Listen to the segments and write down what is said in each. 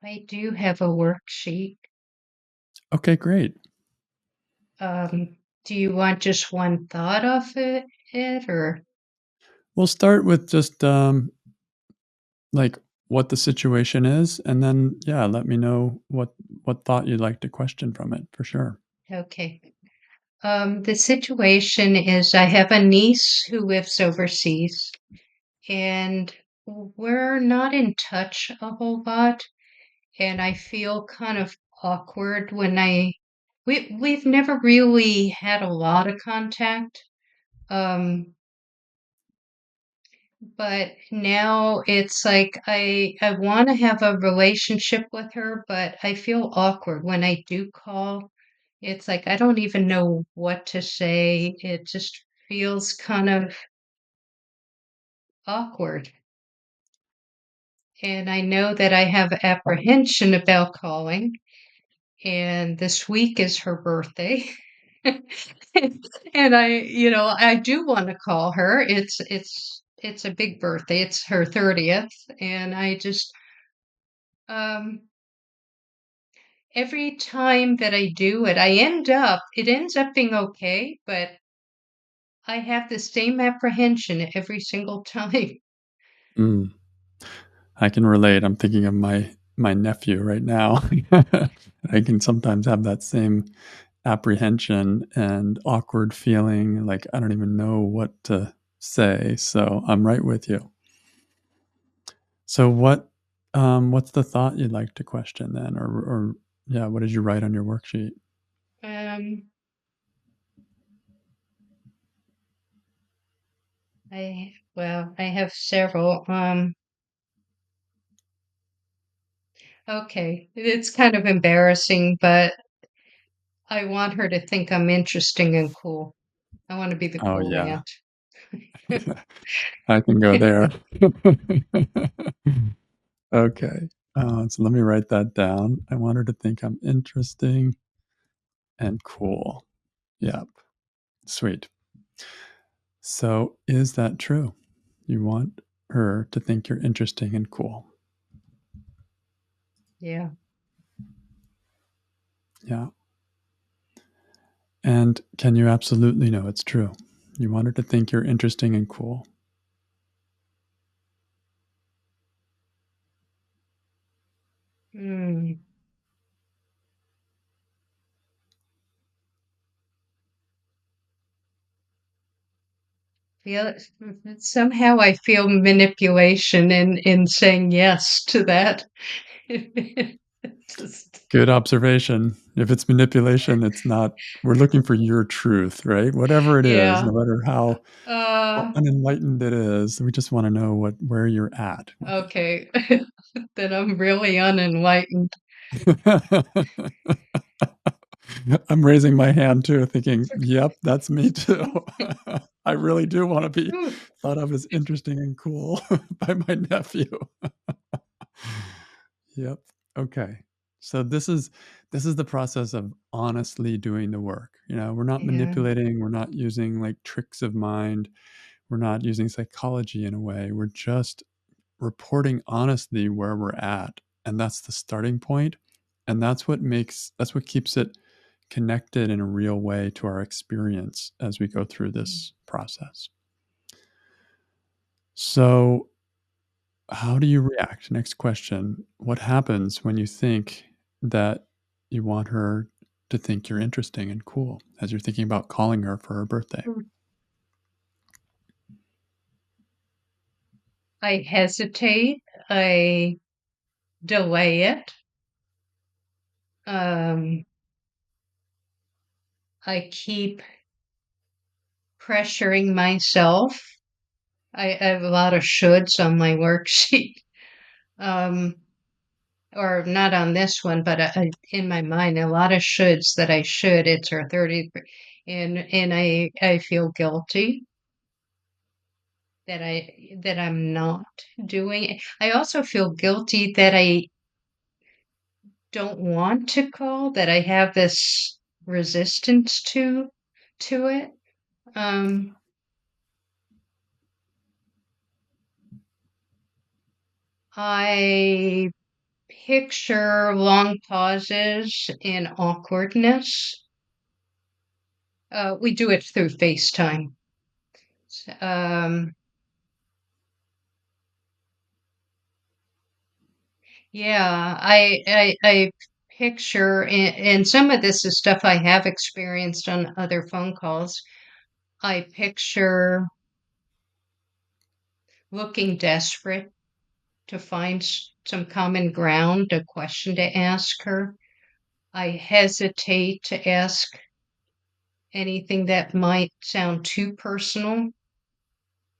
I do have a worksheet. Okay, great. Do you want just one thought of it or? We'll start with just like what the situation is, and then yeah, let me know what thought you'd like to question from it for sure. Okay. The situation is I have a niece who lives overseas and we're not in touch a whole lot. And I feel kind of awkward when we've never really had a lot of contact. Um, but now it's like I want to have a relationship with her, but I feel awkward when I do call. It's like I don't even know what to say. It just feels kind of awkward. And I know that I have apprehension about calling, and this week is her birthday. And I do want to call her. It's a big birthday. It's her 30th, and I just um every time that I do it, it ends up being okay, but I have the same apprehension every single time. Mm, I can relate. I'm thinking of my nephew right now. I can sometimes have that same apprehension and awkward feeling, like I don't even know what to say. So I'm right with you. So what's the thought you'd like to question then, or yeah, what did you write on your worksheet? Um, I have several. Okay, it's kind of embarrassing, but I want her to think I'm interesting and cool. I want to be the Oh cool yeah, aunt. I can go there. Okay. So let me write that down. I want her to think I'm interesting and cool. Yep. Sweet. So is that true? You want her to think you're interesting and cool. Yeah. Yeah. And can you absolutely know it's true? You want her to think you're interesting and cool. Hmm. Feel somehow I feel manipulation in saying yes to that. Just, Good observation. If it's manipulation, it's not, we're looking for your truth, right? Whatever it is, yeah. no matter how Uh, unenlightened it is, we just want to know where you're at with okay. Then I'm really unenlightened. it. I'm raising my hand too, thinking, yep, that's me too. I really do want to be Whew. thought of as interesting and cool by my nephew. Yep. Okay. So this is the process of honestly doing the work. We're not Yeah. manipulating, we're not using like tricks of mind, we're not using psychology in a way. We're just reporting honestly where we're at. And that's the starting point. And that's what keeps it connected in a real way to our experience as we go through this process. So, how do you react? Next question. What happens when you think that you want her to think you're interesting and cool as you're thinking about calling her for her birthday? I hesitate. I delay it. Um, I keep pressuring myself. I have a lot of shoulds on my worksheet. Um, or not on this one, but in my mind, a lot of shoulds that I should. It's her 30th, and I feel guilty that I'm not doing it. I also feel guilty that I don't want to call, that I have this resistance to it. Um, I picture long pauses and awkwardness. We do it through FaceTime. Um, yeah, I picture, and some of this is stuff I have experienced on other phone calls. I picture looking desperate to find some common ground, a question to ask her. I hesitate to ask anything that might sound too personal,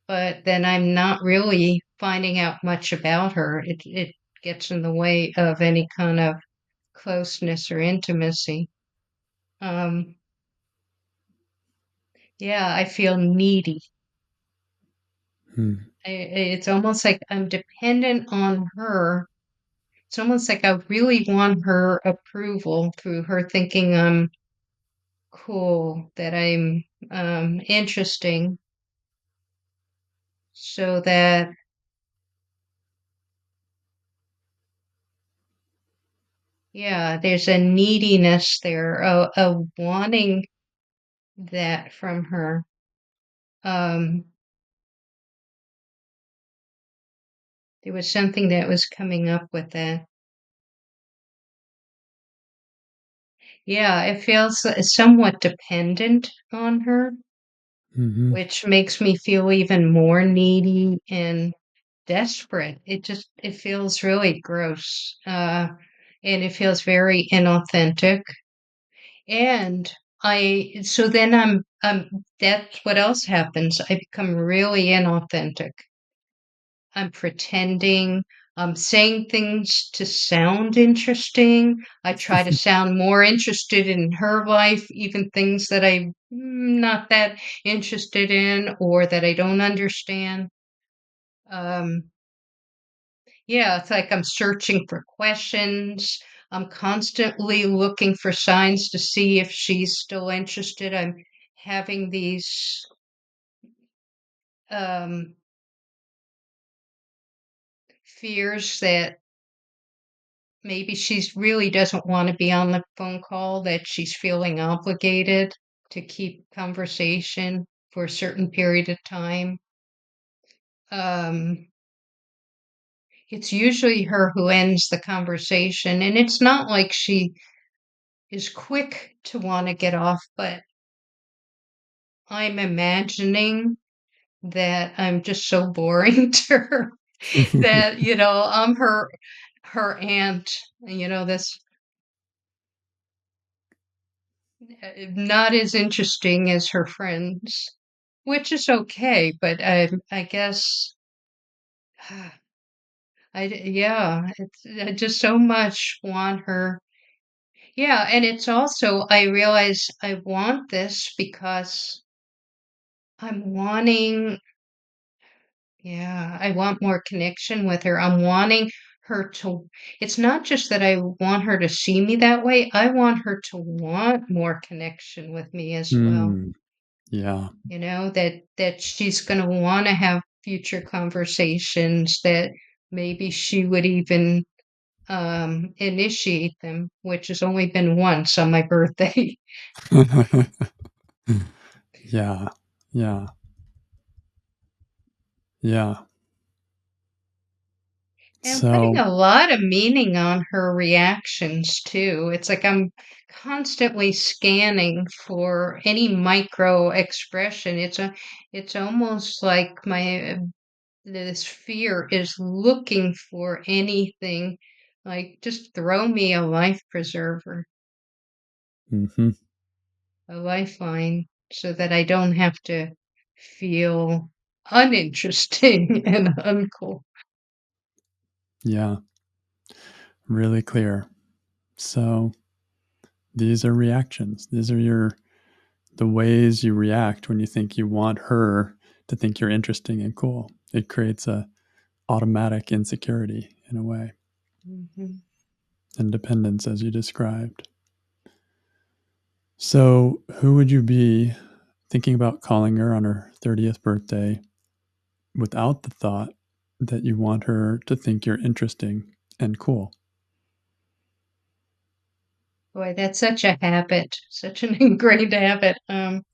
but then I'm not really finding out much about her. It gets in the way of any kind of closeness or intimacy. Um, yeah, I feel needy. Hmm. It's almost like I'm dependent on her. It's almost like I really want her approval through her thinking I'm cool, that I'm interesting, so that, yeah, there's a neediness there, a wanting that from her. Um, there was something that was coming up with that. Yeah, it feels somewhat dependent on her, Hmm. which makes me feel even more needy and desperate. It feels really gross. And it feels very inauthentic. And so then that's what else happens. I become really inauthentic. I'm pretending, I'm saying things to sound interesting. I try to sound more interested in her life, even things that I'm not that interested in or that I don't understand. Um, yeah, it's like I'm searching for questions. I'm constantly looking for signs to see if she's still interested. I'm having these um, fears that maybe she's really doesn't want to be on the phone call, that she's feeling obligated to keep conversation for a certain period of time. Um, it's usually her who ends the conversation, and it's not like she is quick to want to get off, but I'm imagining that I'm just so boring to her that, I'm her aunt, this not as interesting as her friends, which is okay, but I guess yeah, I just so much want her. Yeah, and it's also, I realize I want this because I'm wanting, yeah, I want more connection with her. I'm wanting her to, it's not just that I want her to see me that way, I want her to want more connection with me as well. Mm. Yeah. That she's going to want to have future conversations, that maybe she would even initiate them, which has only been once on my birthday. Yeah. Yeah. Yeah. And putting So, a lot of meaning on her reactions too. It's like I'm constantly scanning for any micro expression. It's almost like my this fear is looking for anything, like just throw me a life preserver, mhm. a lifeline, so that I don't have to feel uninteresting and uncool. Yeah, really clear. So, these are reactions. These are the ways you react when you think you want her to think you're interesting and cool. It creates a automatic insecurity in a way, Mhm. and dependence as you described. So, who would you be thinking about calling her on her 30th birthday without the thought that you want her to think you're interesting and cool? Boy, that's such a habit, such an ingrained habit.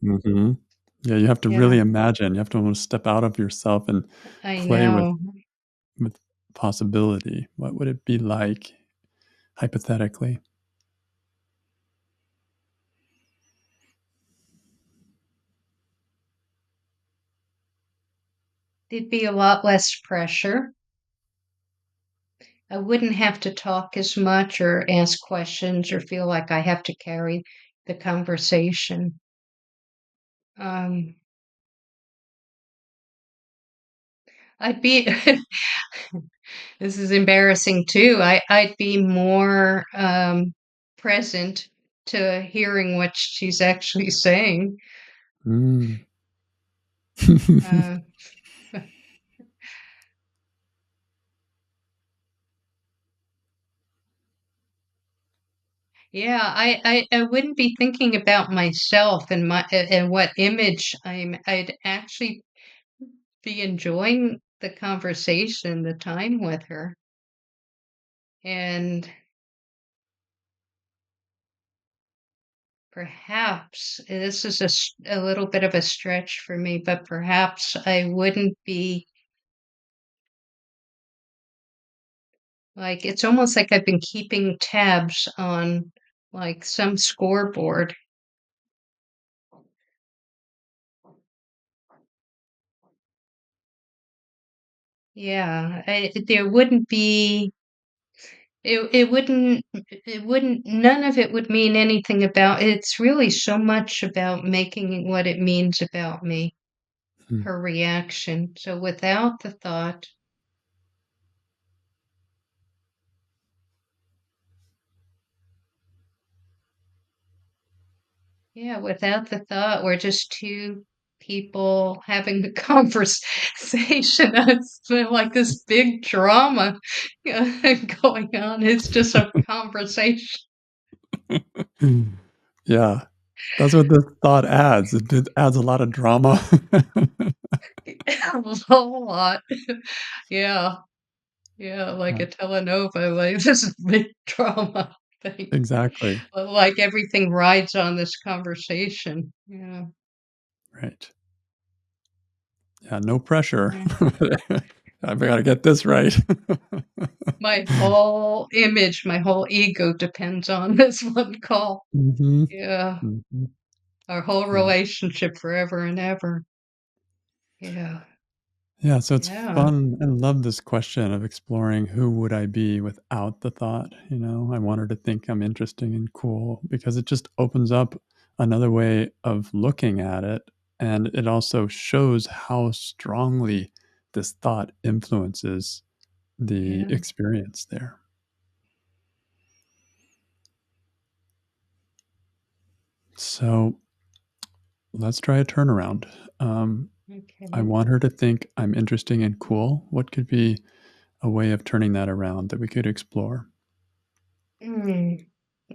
Mhm. Yeah, you have to Yeah, really imagine. You have to almost step out of yourself and I play know. with possibility. What would it be like hypothetically? There'd be a lot less pressure. I wouldn't have to talk as much or ask questions or feel like I have to carry the conversation. Um, I'd be, this is embarrassing too. I'd be more present to hearing what she's actually saying. Mm. Uh, yeah, I wouldn't be thinking about myself and and what image I'd actually be enjoying the conversation, the time with her. And perhaps this is a little bit of a stretch for me, but perhaps I wouldn't be like, it's almost like I've been keeping tabs on like some scoreboard. Yeah, there wouldn't be it wouldn't none of it would mean anything about it's really so much about making what it means about me, Hmm. her reaction. So without the thought, yeah, without the thought, we're just two people having the conversation. It's been like this big drama going on. It's just a conversation. Yeah, that's what this thought adds. It adds a lot of drama. A whole lot. Yeah. Yeah, like Yeah, a telenova, like this is big drama thing. exactly. Like everything rides on this conversation. Yeah. Right. Yeah, no pressure. Yeah. I've gotta get this right. My whole image, my whole ego depends on this one call. Mhm. Yeah. Mhm. Our whole Yeah. relationship forever and ever. Yeah. Yeah, so it's Yeah. fun. I love this question of exploring who would I be without the thought, you know? I want her to think I'm interesting and cool because it just opens up another way of looking at it, and it also shows how strongly this thought influences the Yeah. experience there. So, let's try a turnaround. I Okay. want her to think I'm interesting and cool. What could be a way of turning that around that we could explore? Mm,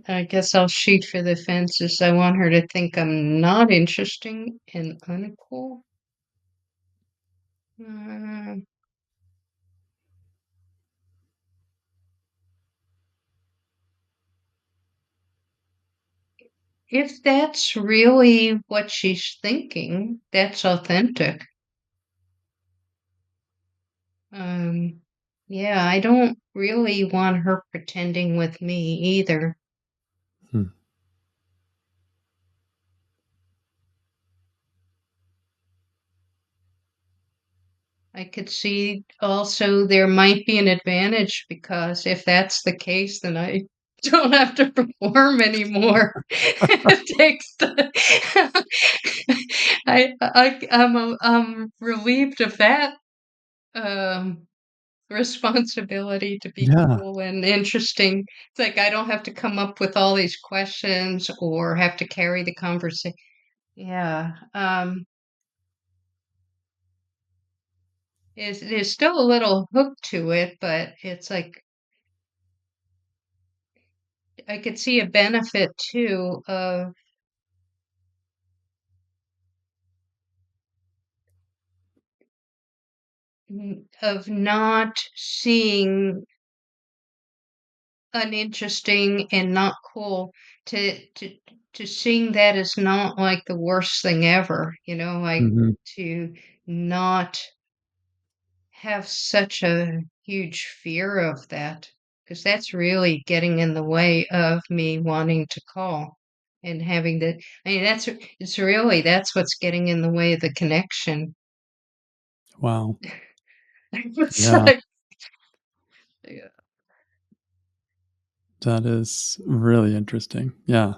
I guess I'll shoot for the fences. I want her to think I'm not interesting and uncool. Mm, if that's really what she's thinking, that's authentic. Um, yeah, I don't really want her pretending with me either. Hmm. I could see also there might be an advantage because if that's the case, then I don't have to perform anymore. It takes the I'm relieved of that um responsibility to be Yeah. cool and interesting. It's like I don't have to come up with all these questions or have to carry the conversation. Yeah. There's still a little hook to it, but it's like I could see a benefit too of not seeing uninteresting and not cool, to to to seeing that as not like the worst thing ever, like Mhm. to not have such a huge fear of that, because that's really getting in the way of me wanting to call and having the I mean, that's what's getting in the way of the connection. Wow. It's Yeah, like yeah. that is really interesting. Yeah,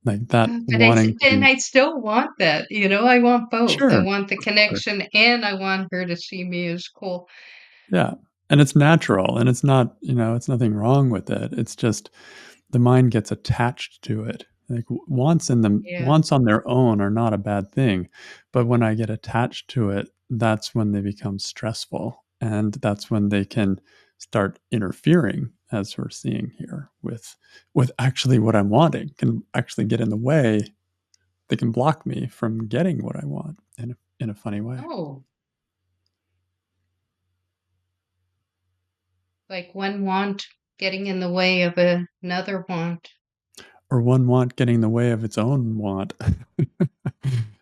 like that But wanting and to. I still want that, I want both. I Sure, want the of course. connection and I want her to see me as cool. Yeah, and it's natural, and it's not, it's nothing wrong with it. It's just the mind gets attached to it. Like, Yeah. wants on their own are not a bad thing, but when I get attached to it, that's when they become stressful, and that's when they can start interfering, as we're seeing here, with actually what I'm wanting, can actually get in the way. They can block me from getting what I want in a funny way. Oh, like one want getting in the way of another want. Or one want getting in the way of its own want.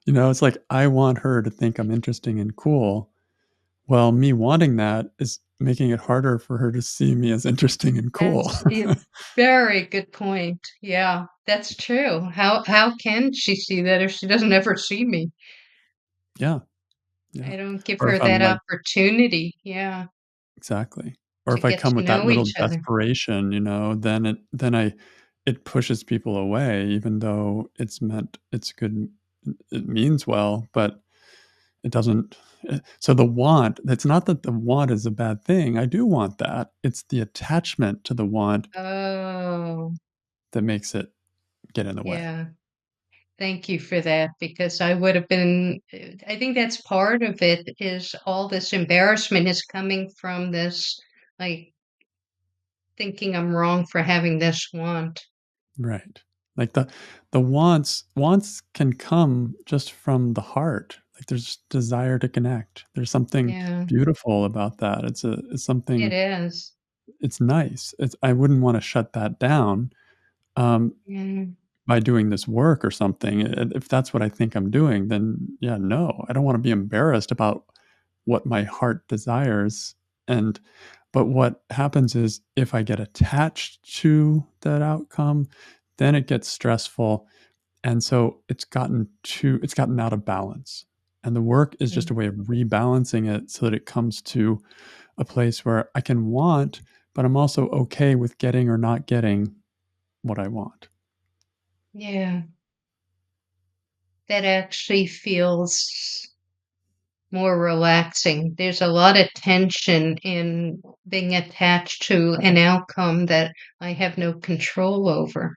It's like I want her to think I'm interesting and cool. Well, me wanting that is making it harder for her to see me as interesting and cool. That's a very good point. Yeah, that's true. How can she see that if she doesn't ever see me? Yeah, yeah. I don't give Or her if I'm that like, opportunity, yeah, exactly. Or to if I get come to with that know little each other. desperation, it pushes people away, even though it's good, it means well, but it doesn't. So the want, it's not that the want is a bad thing. I do want that. It's the attachment to the want Oh, that makes it get in the way. yeah. Thank you for that because I would have been I think that's part of it is all this embarrassment is coming from this, like, thinking I'm wrong for having this want. Right. Like the wants can come just from the heart. Like there's desire to connect. There's something Yeah, beautiful about that. It's it something. is. It's nice. I wouldn't want to shut that down. Um, Yeah, by doing this work or something. If that's what I think I'm doing, then yeah, no, I don't want to be embarrassed about what my heart desires. And but what happens is if I get attached to that outcome, then it gets stressful. And so it's gotten out of balance. And the work is just a mm, way of rebalancing it so that it comes to a place where I can want, but I'm also okay with getting or not getting what I want. yeah. That actually feels more relaxing. There's a lot of tension in being attached to an outcome that I have no control over.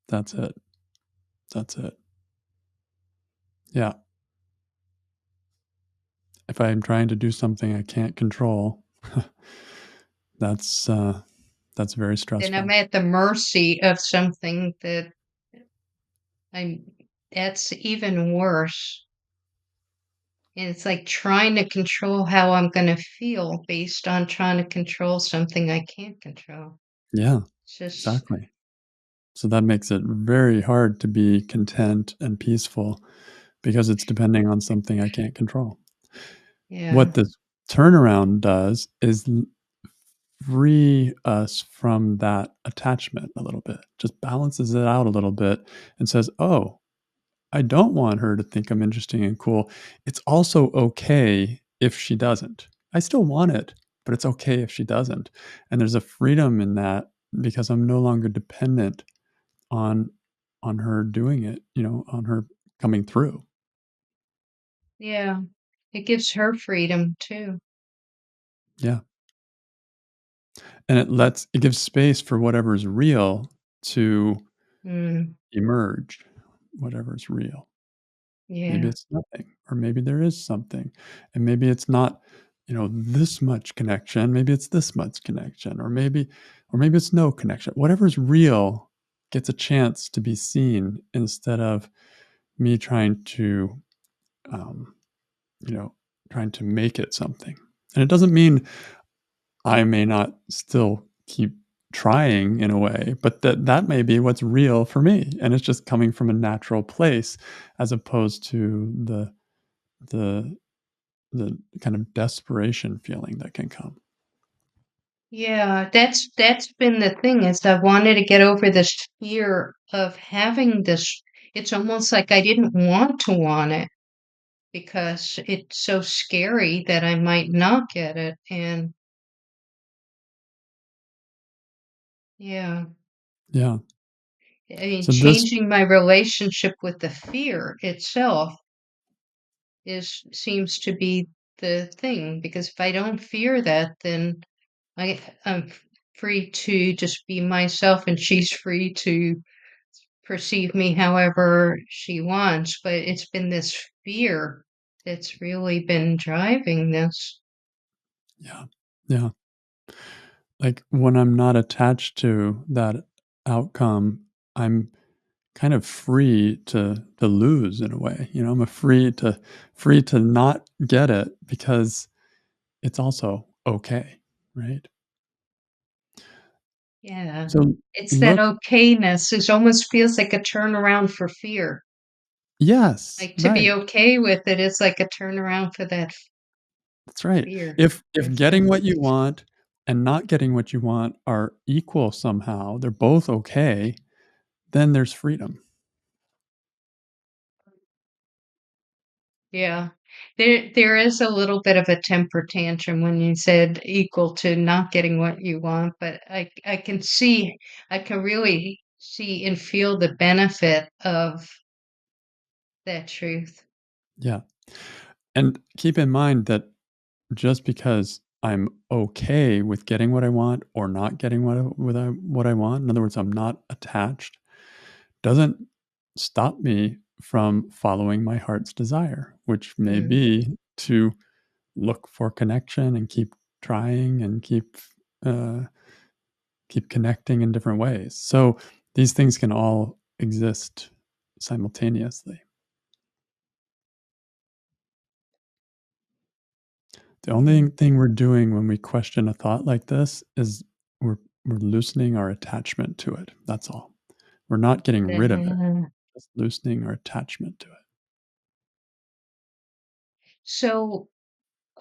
That's it. That's it. Yeah. If I'm trying to do something I can't control, that's uh, that's very Then I'm stressful. at the mercy of something that I'm that's even worse. And it's like trying to control how I'm going to feel based on trying to control something I can't control. Yeah, It's just, exactly. So that makes it very hard to be content and peaceful because it's depending on something I can't control. yeah, What this turnaround does is free us from that attachment a little bit. Just balances it out a little bit and says, "Oh, I don't want her to think I'm interesting and cool. It's also okay if she doesn't. I still want it, but it's okay if she doesn't." And there's a freedom in that because I'm no longer dependent on her doing it, on her coming through. yeah. It gives her freedom too. Yeah. And it gives space for whatever's real to Mm, emerge, whatever's real. Maybe yeah, it's nothing, or maybe there is something. And maybe it's not, this much connection. Maybe it's this much connection, or maybe it's no connection. Whatever's real gets a chance to be seen instead of me trying to, um, you know, trying to make it something. And it doesn't mean I may not still keep trying in a way, but that may be what's real for me, and it's just coming from a natural place as opposed to the the kind of desperation feeling that can come. Yeah, that's been the thing is I wanted to get over this fear of having this. It's almost like I didn't want it because it's so scary that I might not get it. And yeah, Yeah. I mean, So this changing my relationship with the fear itself is seems to be the thing because if I don't fear that, then I'm free to just be myself and she's free to perceive me however she wants. But it's been this fear that's really been driving this. Yeah. Yeah. Like, when I'm not attached to that outcome, I'm kind of free to lose in a way, I'm a free to not get it because it's also okay, right? Yeah. So It's that look okayness. It almost feels like a turnaround for fear. yes, Like to be right, okay with it is like a turnaround for that that's right. fear. If Fearful. getting what you want and not getting what you want are equal somehow, they're both okay, then there's freedom. Yeah. There is a little bit of a temper tantrum when you said equal to not getting what you want, but I can see I can really see and feel the benefit of that truth. Yeah, and keep in mind that just because I'm okay with getting what I want or not getting what I want, in other words, I'm not attached, doesn't stop me from following my heart's desire, which may Mm. be to look for connection and keep trying and uh, keep connecting in different ways. So these things can all exist simultaneously. The only Mm. thing we're doing when we question a thought like this is we're we're loosening our attachment to it. That's all. We're not getting rid of it. Uh, Just loosening our attachment to it. so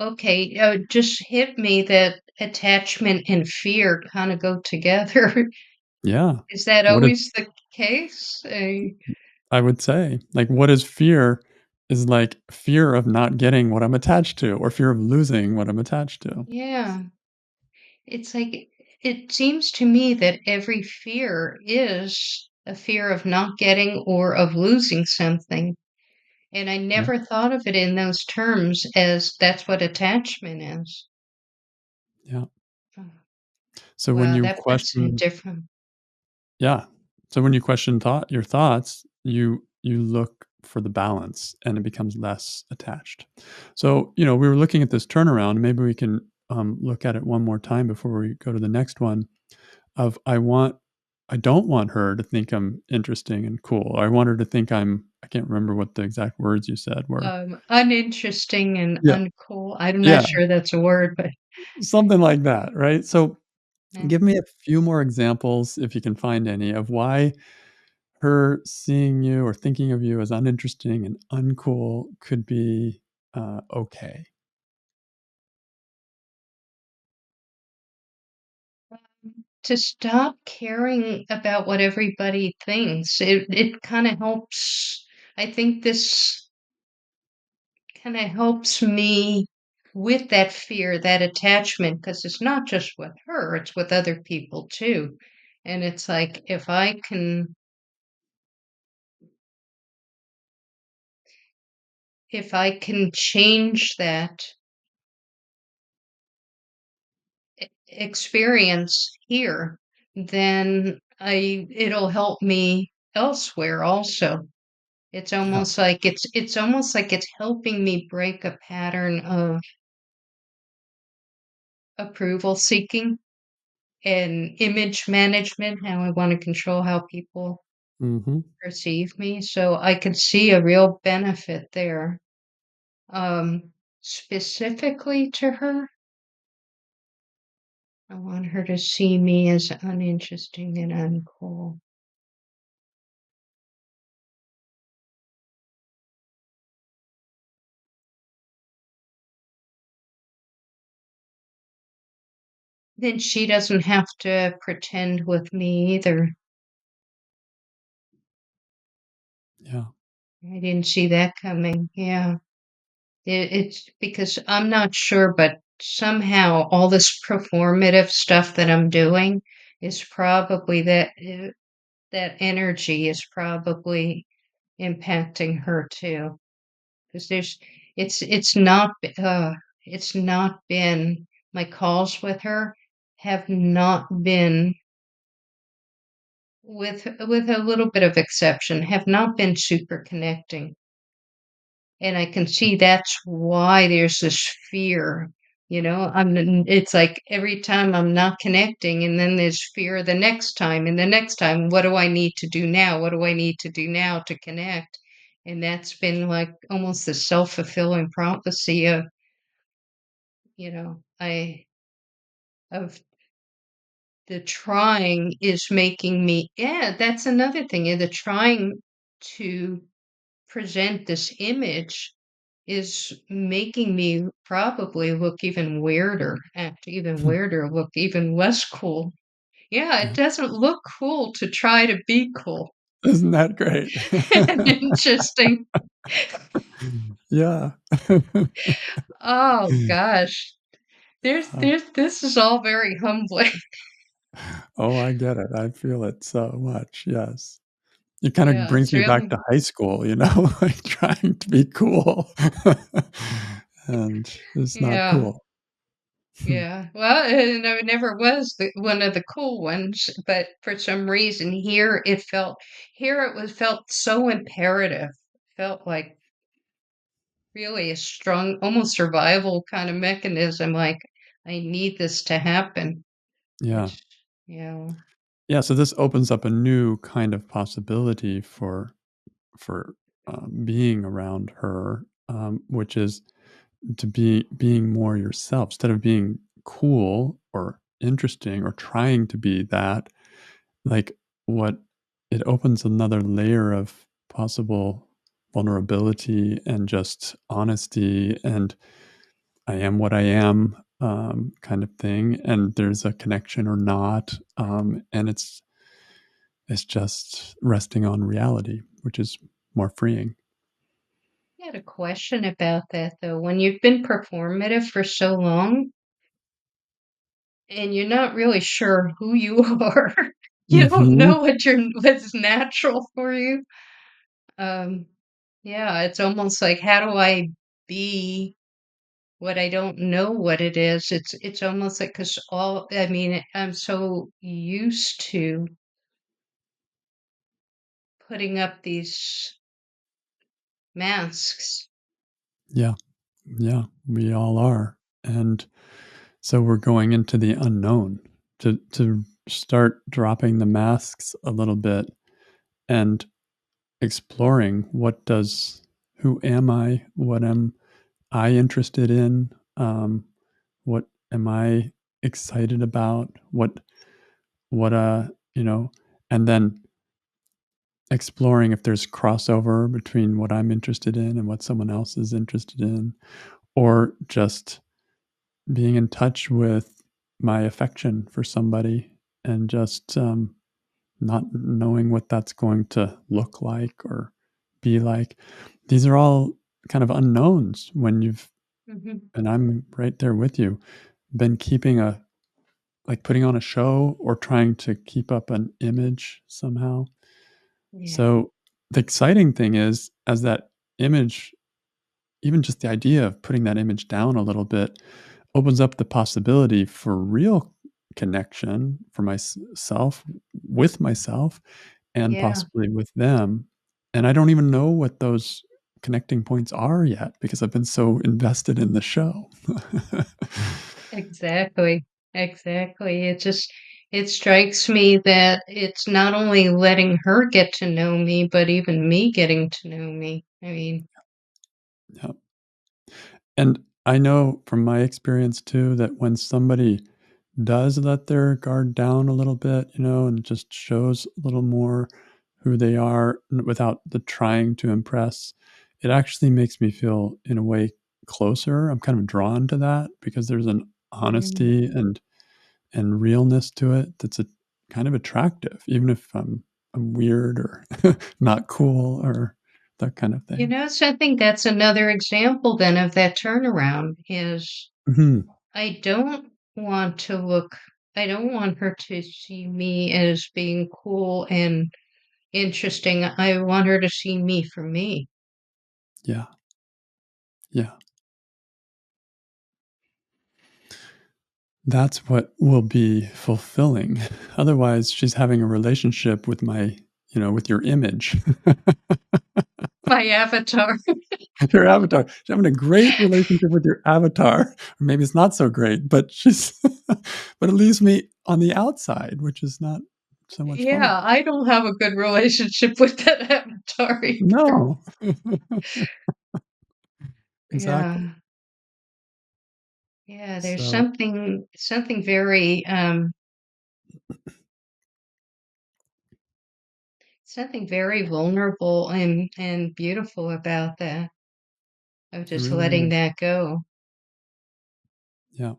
okay, just hit me that attachment and fear kind of go together. Yeah. Is that What is always the case? I would say, like, what is fear is like fear of not getting what I'm attached to or fear of losing what I'm attached to. Yeah. It's like it seems to me that every fear is a fear of not getting or of losing something. And I Yeah. never thought of it in those terms as that's what attachment is. Yeah. Oh, So when wow, you that puts it question different. Yeah. So when you question your thoughts, you look for the balance and it becomes less attached. So, we were looking at this turnaround. Maybe we can look at it one more time before we go to the next one of I don't want her to think I'm interesting and cool. Or I want her to think I can't remember what the exact words you said were. Uninteresting and Yeah. uncool. I'm not Yeah. sure that's a word, but Something like that, right? So yeah. give me a few more examples if you can find any of why her seeing you or thinking of you as uninteresting and uncool could be, okay. To stop caring about what everybody thinks. It kind of helps. I think this kind of helps me with that fear, that attachment, because it's not just with her, it's with other people too. And it's like if I can change that experience here, then it'll help me elsewhere also. Yeah. It's almost like it's helping me break a pattern of approval seeking and image management, how I want to control how people Mhm. perceive me. So I could see a real benefit there. Specifically to her, I want her to see me as uninteresting and uncool. Then she doesn't have to pretend with me either. Yeah. I didn't see that coming. Yeah. It's because I'm not sure, but somehow all this performative stuff that I'm doing is probably that energy is probably impacting her too. Because it's not been my calls with her have not been with a little bit of exception have not been super connecting. And I can see that's why there's this fear. It's like every time I'm not connecting, and then there's fear the next time, and the next time, what do I need to do now? What do I need to do now to connect? And that's been like almost the self-fulfilling prophecy of, I of the trying is making me, yeah, that's another thing. The trying to present this image is making me probably look even weirder, act even weirder, look even less cool. Yeah, it Yeah. doesn't look cool to try to be cool Isn't that great? and interesting. Yeah. Oh gosh. This is all very humbling. Oh, I get it. I feel it so much, yes. It kinda Yeah, brings it's me back really, to high school, like, trying to be cool. And it's not yeah. cool. Yeah. Well, and I never was one of the cool ones, but for some reason here it was felt so imperative. Felt like really a strong, almost survival kind of mechanism. Like I need this to happen, Yeah. which, yeah, Yeah, so this opens up a new kind of possibility for, being around her, which is to being more yourself instead of being cool or interesting or trying to be that. Like, what it opens another layer of possible vulnerability and just honesty and I am what I am, kind of thing, and there's a connection or not, and it's just resting on reality, which is more freeing. I had a question about that though. When you've been performative for so long and you're not really sure who you are, you don't Mhm. know what's natural for you. Um, yeah, it's almost like how do I be what I don't know what it is? It's almost like because I mean, I'm so used to putting up these masks. Yeah, yeah, we all are, and so we're going into the unknown to start dropping the masks a little bit and exploring who am I? What am I interested in? What am I excited about? What you know, and then exploring if there's crossover between what I'm interested in and what someone else is interested in, or just being in touch with my affection for somebody and just not knowing what that's going to look like or be like. These are all kind of unknowns when you've, Hmm. and I'm right there with you, been keeping like putting on a show or trying to keep up an image somehow. Yeah. So the exciting thing is, as that image, even just the idea of putting that image down a little bit opens up the possibility for real connection for myself with myself and Yeah. possibly with them. And I don't even know what those connecting points are yet because I've been so invested in the show. Exactly. Exactly. It strikes me that it's not only letting her get to know me, but even me getting to know me. I mean, Yeah. And I know from my experience too that when somebody does let their guard down a little bit, and just shows a little more who they are without the trying to impress, it actually makes me feel, in a way, closer. I'm kind of drawn to that because there's an Mm. honesty and realness to it that's a kind of attractive, even if I'm weird or not cool or that kind of You thing. know, so I think that's another example then of that turnaround is Mhm. I don't want to look, I don't want her to see me as being cool and interesting. I want her to see me for me. Yeah, yeah. That's what will be fulfilling. Otherwise, she's having a relationship with with your image, My avatar. your avatar. She's having a great relationship with your avatar. Or maybe it's not so great, but she's, but it leaves me on the outside, which is not so much fun. Yeah, I don't have a good relationship with that avatar either. No, exactly. Yeah. Yeah, there's So, something very something very vulnerable and beautiful about that, of it just really letting is. that go. Yeah.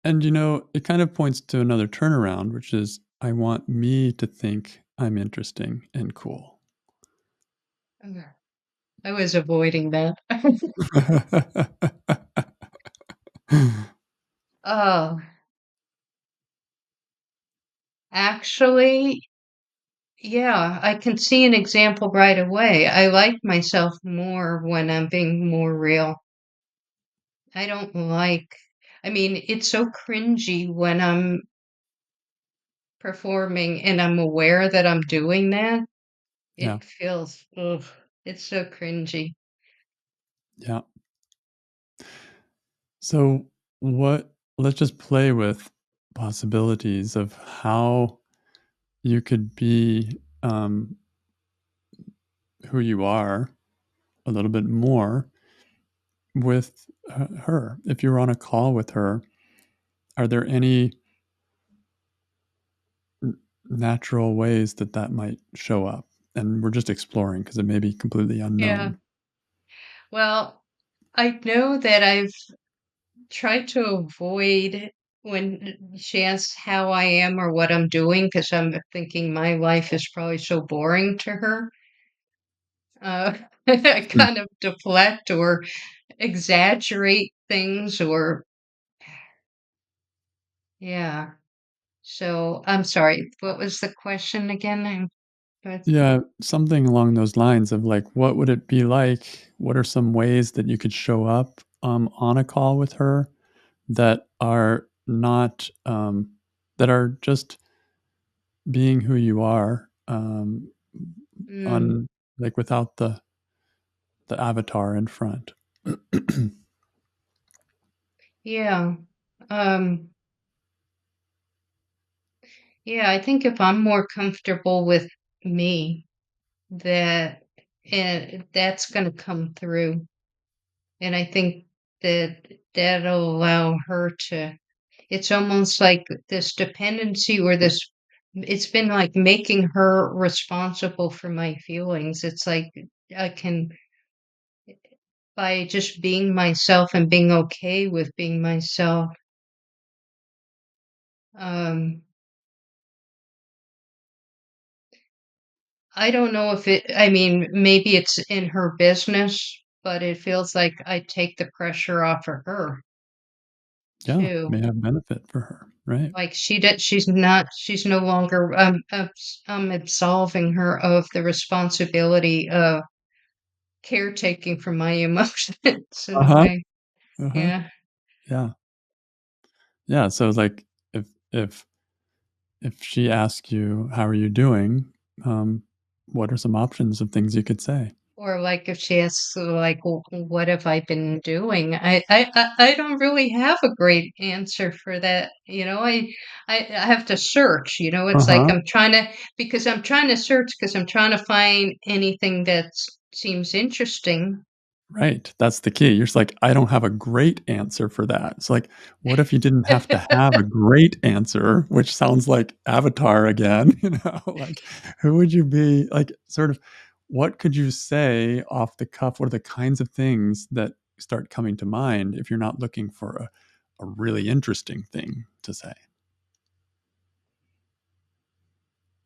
And, it kind of points to another turnaround, which is I want me to think I'm interesting and cool. Okay. I was avoiding that. Oh, actually, yeah, I can see an example right away. I like myself more when I'm being more real. I don't like, I mean, it's so cringy when I'm performing and I'm aware that I'm doing that. Yeah, It feels, ugh, it's so cringy. yeah. So, let's just play with possibilities of how you could be, who you are a little bit more with her. If you're on a call with her, are there any natural ways that that might show up? And we're just exploring because it may be completely Yeah. unknown. Well, I know that I've tried to avoid when she asks how I am or what I'm doing because I'm thinking my life is probably so boring to her. I Hmm. kind of deflect or exaggerate things or, yeah. So I'm sorry. What was the question again? Yeah, something along those lines of like, what would it be like? What are some ways that you could show up on a call with her that are not that are just being who you are, Mm, on like without the avatar in front. yeah. Um, yeah, I think if I'm more comfortable with me, that and that's going to come through. And I think that that'll allow her to, it's almost like this dependency or this, it's been like making her responsible for my feelings. It's like I can, by just being myself and being okay with being myself, um, I don't know if it, I mean, maybe it's in her business, but it feels like I take the pressure off of her Yeah, too. may have benefit for her, right? Like she's not, she's no longer, I'm absolving her of the responsibility of caretaking for my emotions in a Uh-huh. way. Uh-huh. Yeah. Yeah. Yeah, so like if if if she asks you, "How are you doing?" What are some options of things you could say? Or like if she asks, like, What have I been doing?" I don't really have a great answer for that. I have to search. It's like Uh-huh. I'm trying to search because I'm trying to find anything that seems interesting. Right, that's the key. You're just like, "I don't have a great answer for that." It's like, what if you didn't have to have a great answer, which sounds like Avatar again, like, who would you be? Like, sort of what could you say off the cuff? What are the kinds of things that start coming to mind if you're not looking for a really interesting thing to say?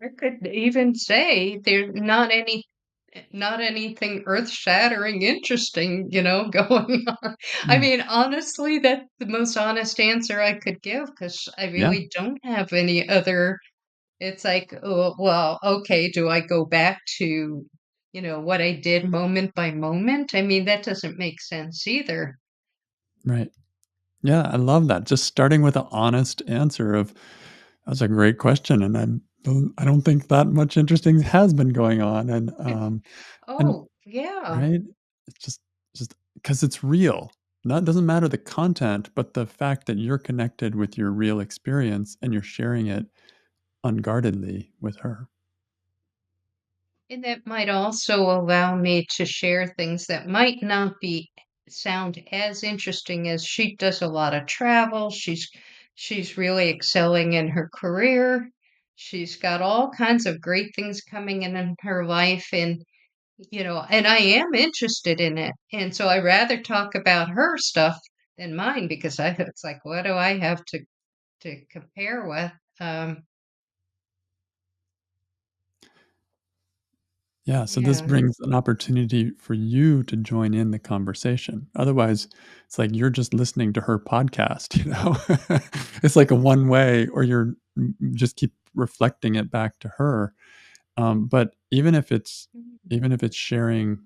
I could even say there's not anything earth-shattering interesting, going on. I Mm, mean, honestly, that's the most honest answer I could give because I yeah, really don't have any other. It's like, oh, well, okay, do I go back to, what I did moment by moment? I mean, that doesn't make sense either. right. Yeah, I love that. Just starting with an honest answer of, "That's a great question, and I don't think that much interesting has been going on," and Oh, yeah. right? It's just because it's real. Not doesn't matter the content, but the fact that you're connected with your real experience and you're sharing it unguardedly with her. And that might also allow me to share things that might not be sound as interesting as she does a lot of travel. She's really excelling in her career. She's got all kinds of great things coming in her life and I am interested in it. And so I rather talk about her stuff than mine because it's like what do I have to compare with? Um Yeah, so this yeah. brings an opportunity for you to join in the conversation. Otherwise, it's like you're just listening to her podcast. It's like a one way, or just keep reflecting it back to her. But even if it's sharing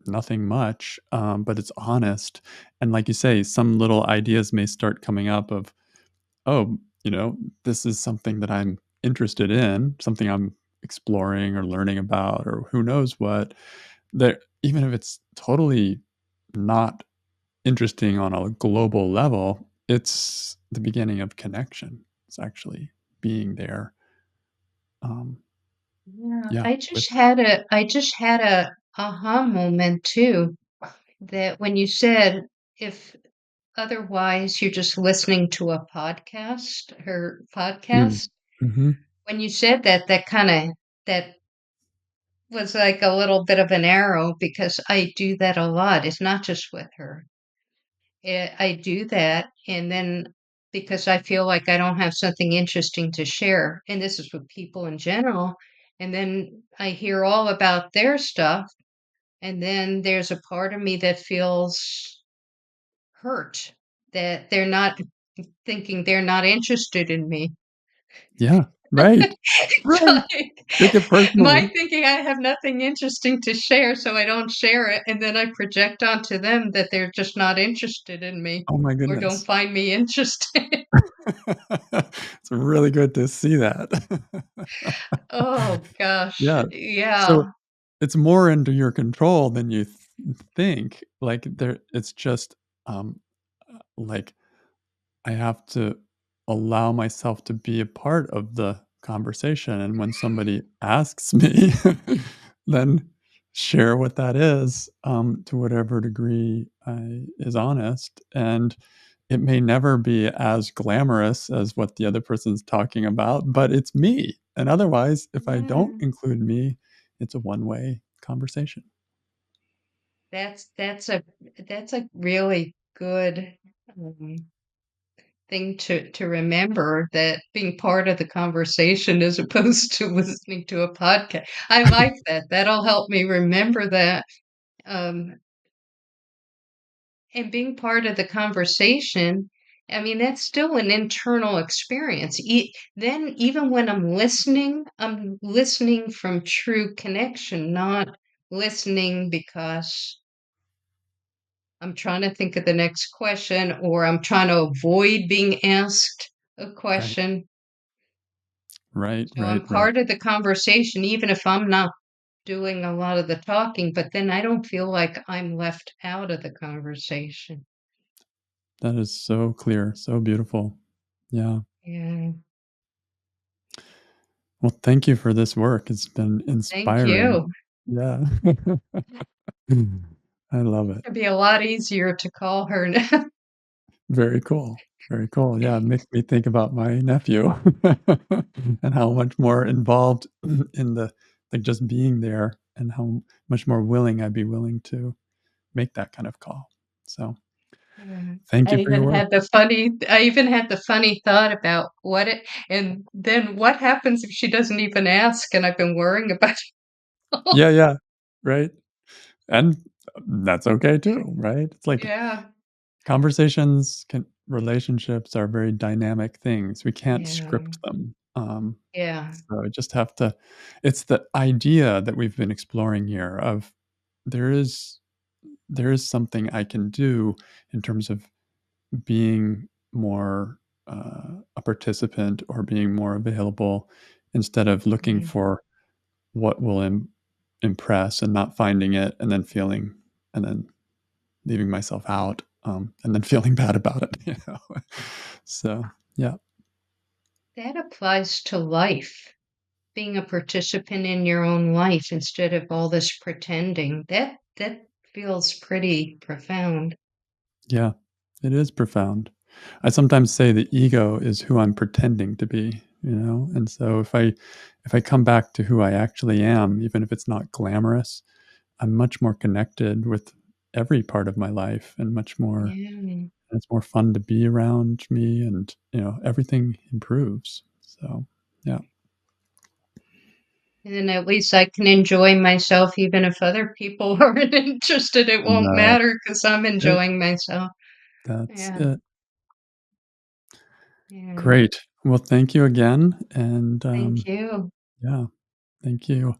nothing much, but it's honest, and like you say, some little ideas may start coming up of, oh, this is something that I'm interested in, something I'm exploring or learning about, or who knows what. There, even if it's totally not interesting on a global level, it's the beginning of connection. It's actually being there. Um, Yeah, yeah, with I just had a aha moment too, that when you said if otherwise you're just listening to a mm, podcast, hmm when you said that, that was like a little bit of an arrow because I do that a lot. It's not just with her. I do that, and then because I feel like I don't have something interesting to share, and this is with people in general, and then I hear all about their stuff, and then there's a part of me that feels hurt that they're not thinking they're not interested in me. yeah, right, It's right. like Take it my personally. thinking I have nothing interesting to share, so I don't share it, and then I project onto them that they're just not interested in me Oh my or don't goodness. find me interesting. It's really good to see that. Oh gosh, Yeah. So yeah. it's more under your control than you think. Like it's just like I have to allow myself to be a part of the conversation. And when somebody asks me, then share what that is, to whatever degree is honest. And it may never be as glamorous as what the other person's talking about, but it's me. And otherwise, if I don't Yeah. include me, it's a one way conversation. That's that's a that's a really good um, thing to remember that being part of the conversation as opposed to listening to a podcast. I like that. That'll help me remember that. Um, and being part of the conversation, I mean, that's still an internal experience. Then, even when I'm listening from true connection, not listening because I'm trying to think of the next question or I'm trying to avoid being asked a Right. question. Right. So Right. I'm Right. part of the conversation, even if I'm not doing a lot of the talking, but then I don't feel like I'm left out of the conversation. That is so clear. So beautiful. Yeah. Yeah. Well, thank you for this work. It's been Thank inspiring. you. Yeah. I love it. It'd be a lot easier to call her now. Very cool. Very cool. Yeah, it makes me think about my nephew and how much more involved in the like, just being there and how much more willing I'd be willing to make that kind of call. So, Yeah. thank you for your work. I even had the funny thought about what it and then what happens if she doesn't even ask and I've been worrying about it. Yeah, yeah. Right? And that's okay too, right? It's like Yeah. conversations can relationships are very dynamic things. We can't Yeah. script them. Yeah. So I just have to it's the idea that we've been exploring here of there is there is something I can do in terms of being more a participant or being more available instead of looking Mhm. for what will impress and not finding it and then feeling and then leaving myself out and then feeling bad about it, you know. So yeah, That applies to life. Being a participant in your own life instead of all this pretending. That feels pretty profound. yeah, it is profound. I sometimes say the ego is who I'm pretending to be, you know. And so if I come back to who I actually am, even if it's not glamorous, I'm much more connected with every part of my life and much more Yeah. it's more fun to be around me and, you know, everything improves. So, yeah. And then at least I can enjoy myself even if other people aren't interested, it won't That's matter because 'cause I'm it. enjoying myself. That's Yeah, it. yeah. Great. Well, thank you again, and, Thank you. yeah, thank you.